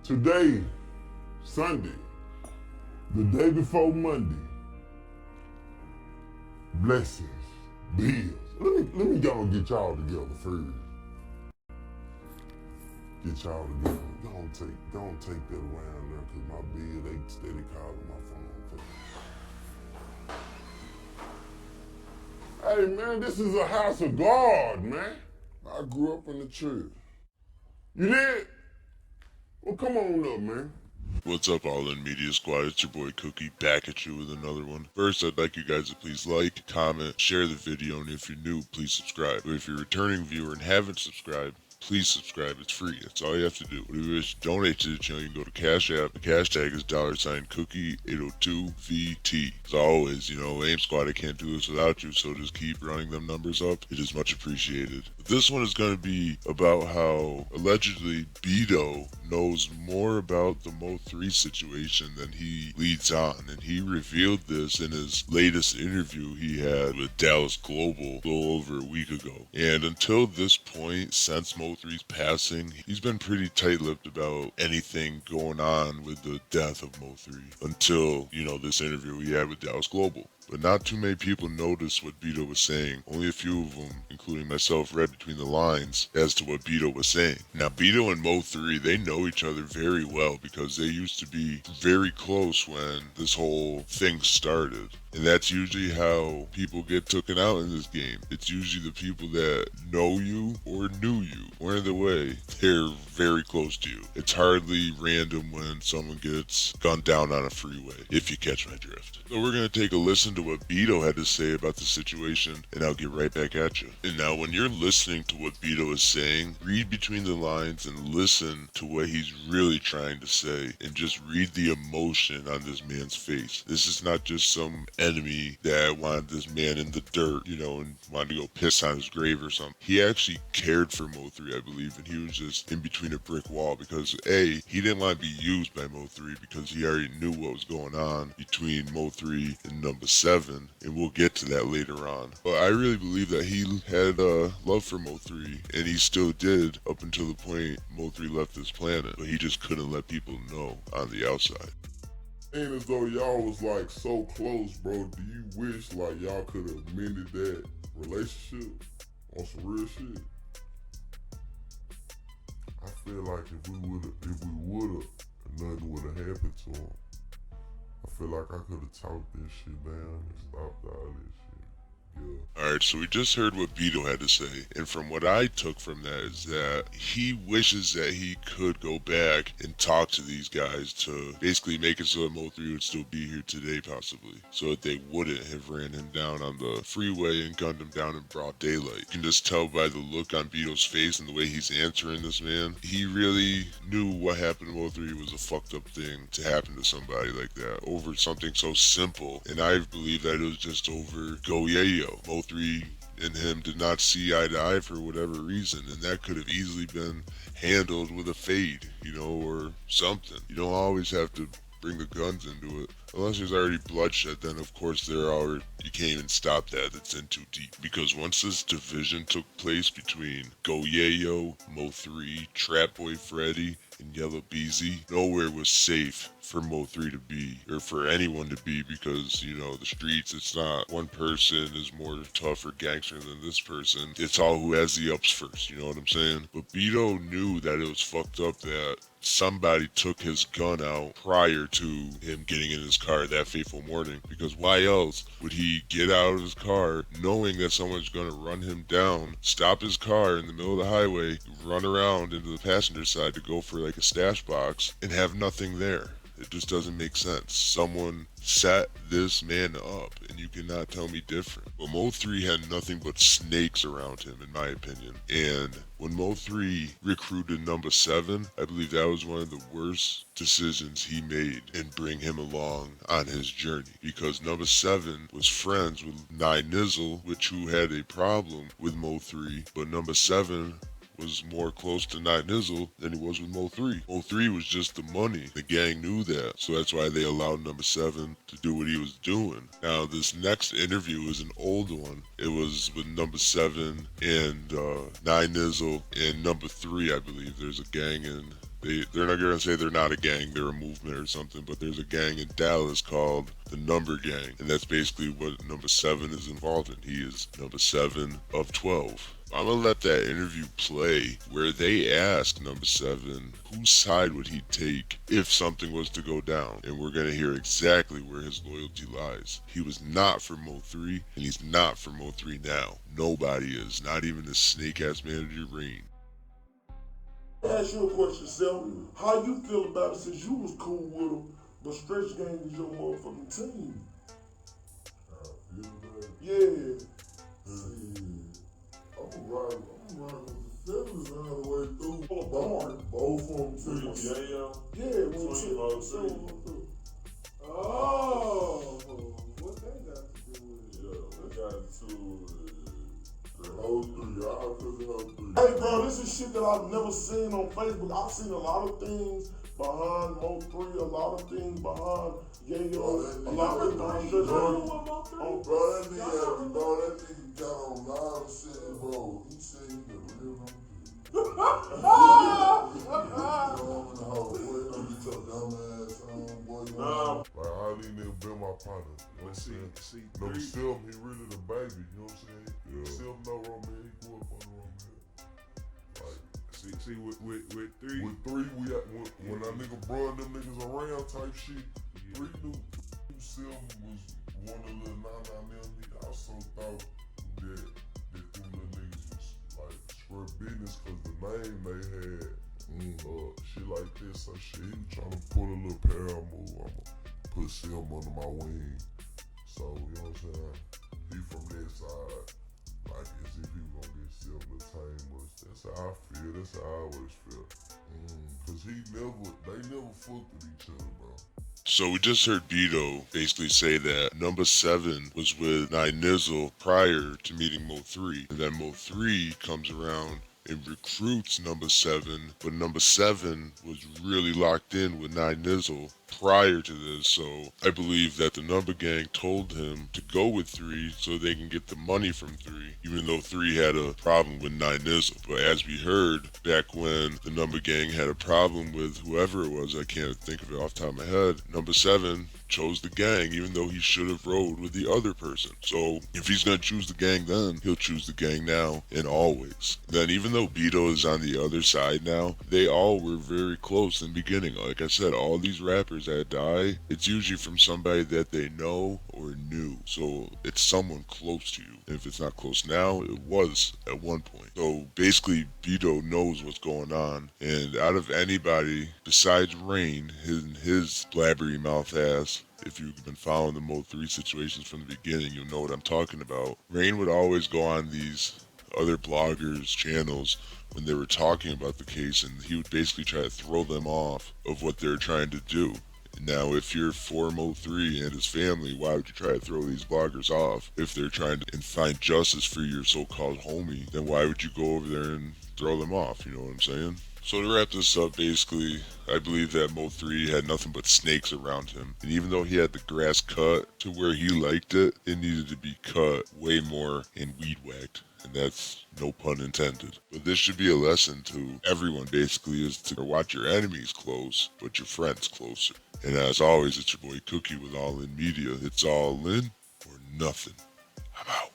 Today, Sunday, the day before Monday, blessings, bills. Let me go and get y'all together first. Get y'all together. Don't take that around there, cause my bill, they steady calling my phone. Hey man, this is a house of God, man. I grew up in the church. You did? Well, come on up, man. What's up, All In Media Squad? It's your boy Cookie back at you with another one. First, I'd like you guys to please like, comment, share the video, and if you're new, please subscribe. But if you're a returning viewer and haven't subscribed, please subscribe. It's free. That's all you have to do. If you wish to donate to the channel, you can go to Cash App. The cash tag is $Cookie802VT. As always, AIM Squad, I can't do this without you, so just keep running them numbers up. It is much appreciated. But this one is going to be about how allegedly Bedo knows more about the MO3 situation than he leads on, and he revealed this in his latest interview he had with Dallas Global a little over a week ago. And until this point, since MO3's passing, he's been pretty tight-lipped about anything going on with the death of MO3 until, this interview he had with Dallas Global. But not too many people noticed what Bedo was saying. Only a few of them, including myself, read between the lines as to what Bedo was saying. Now, Bedo and MO3, they know each other very well because they used to be very close when this whole thing started. And that's usually how people get taken out in this game. It's usually the people that know you or knew you. Or either way, they're very close to you. It's hardly random when someone gets gunned down on a freeway, if you catch my drift. So we're going to take a listen to what Bedo had to say about the situation, and I'll get right back at you. And now, when you're listening to what Bedo is saying, read between the lines and listen to what he's really trying to say, and just read the emotion on this man's face. This is not just some enemy that wanted this man in the dirt, and wanted to go piss on his grave or something. He actually cared for MO3, I believe, and he was just in between a brick wall because A, he didn't want to be used by MO3 because he already knew what was going on between MO3 and number 7, and we'll get to that later on. But I really believe that he had love for MO3, and he still did up until the point MO3 left this planet, but he just couldn't let people know on the outside. And as though y'all was like so close, bro, do you wish like y'all could have mended that relationship on some real shit? I feel like if we would've, nothing would've happened to him. I feel like I could've talked this shit down and stopped all this shit. Yeah. Alright, so we just heard what Bedo had to say, and from what I took from that is that he wishes that he could go back and talk to these guys to basically make it so that MO3 would still be here today, possibly, so that they wouldn't have ran him down on the freeway and gunned him down in broad daylight. You can just tell by the look on Bedo's face and the way he's answering this man, he really knew what happened to MO3 was a fucked up thing to happen to somebody like that over something so simple, and I believe that it was just over go yayo. MO3 and him did not see eye to eye for whatever reason, and that could have easily been handled with a fade, or something. You don't always have to bring the guns into it. Unless there's already bloodshed, then of course you can't even stop that. It's in too deep. Because once this division took place between Go Yayo, MO3, trapboyfreddy, and yellabeezy, nowhere was safe for MO3 to be, or for anyone to be, because, the streets, it's not one person is more tough or gangster than this person. It's all who has the ups first, you know what I'm saying? But Bedo knew that it was fucked up that somebody took his gun out prior to him getting in his car that fateful morning, because why else would he get out of his car knowing that someone's going to run him down, stop his car in the middle of the highway, run around into the passenger side to go for like a stash box and have nothing there? It just doesn't make sense. Someone set this man up, and you cannot tell me different. But MO3 had nothing but snakes around him, in my opinion. And when MO3 recruited number 7, I believe that was one of the worst decisions he made in bring him along on his journey. Because number 7 was friends with 9 Nizzle, who had a problem with MO3, but number 7 was more close to 9 than he was with Mo3. Mo3 was just the money. The gang knew that, so that's why they allowed number 7 to do what he was doing. Now, this next interview is an old one. It was with number 7 and 9 and number 3, I believe. There's a gang in. They're not going to say they're not a gang, they're a movement or something, but there's a gang in Dallas called the Number Gang, and that's basically what number 7 is involved in. He is number 7 of 12. I'm going to let that interview play where they ask number 7 whose side would he take if something was to go down, and we're going to hear exactly where his loyalty lies. He was not for Mo3, and he's not for Mo3 now. Nobody is, not even the snake-ass manager Rain. Ask you a question, Self. How you feel about it since you was cool with him, but Stretch Gang is your motherfucking team? Yeah. I'm right with the fellas all the way through. Both of them too. Yeah, oh, what they got to do with it? Yeah, we got to the whole 3. Y'all took the whole 3. Hey, bro, this is shit that I've never seen on Facebook. I've seen a lot of things behind Mo3, a lot of things behind Yayo, a lot of things behind Stretch. Bro, that nigga got on live shit, bro. He said he never lived on Like, I didn't even been my partner. You know what I'm saying? Number 7, he really the baby. You know what I'm saying? Yeah. 7 no romance. He grew up on the romance. Like, see, with 3. With 3, when that nigga brought them niggas around type shit, 3 knew 7 was one of the 9 them. He also thought that them little niggas was like scrub business because the name they had, shit like this. So shit, he was trying to pull a little power move. I'ma put 7 under my wing. So, you know what I'm saying? He from that side, like as if he was gonna get 7 to tame us. That's how I feel. That's how I always feel. Cause they never fucked with each other, bro. So we just heard Bedo basically say that number 7 was with 9 prior to meeting Mo3, and then Mo3 comes around and recruits number 7, but number 7 was really locked in with 9 prior to this, so I believe that the Number Gang told him to go with 3 so they can get the money from 3, even though 3 had a problem with 9 But as we heard, back when the Number Gang had a problem with whoever it was, I can't think of it off the top of my head, number 7 chose the gang, even though he should have rode with the other person. So if he's going to choose the gang then, he'll choose the gang now and always. Then even though Bedo is on the other side now, they all were very close in the beginning. Like I said, all these rappers that die, it's usually from somebody that they know or knew. So it's someone close to you. And if it's not close now, it was at one point. So basically, Bedo knows what's going on. And out of anybody besides Rain, his blabbery mouth ass, if you've been following the Mo3 situations from the beginning, you'll know what I'm talking about. Rain would always go on these other bloggers' channels when they were talking about the case, and he would basically try to throw them off of what they're trying to do. Now, if you're for Mo3 and his family, why would you try to throw these bloggers off? If they're trying to find justice for your so-called homie, then why would you go over there and throw them off? You know what I'm saying? So to wrap this up, basically, I believe that Mo3 had nothing but snakes around him. And even though he had the grass cut to where he liked it, it needed to be cut way more and weed whacked. And that's no pun intended. But this should be a lesson to everyone, basically, is to watch your enemies close, but your friends closer. And as always, it's your boy Cookie with All In Media. It's all in or nothing. I'm out.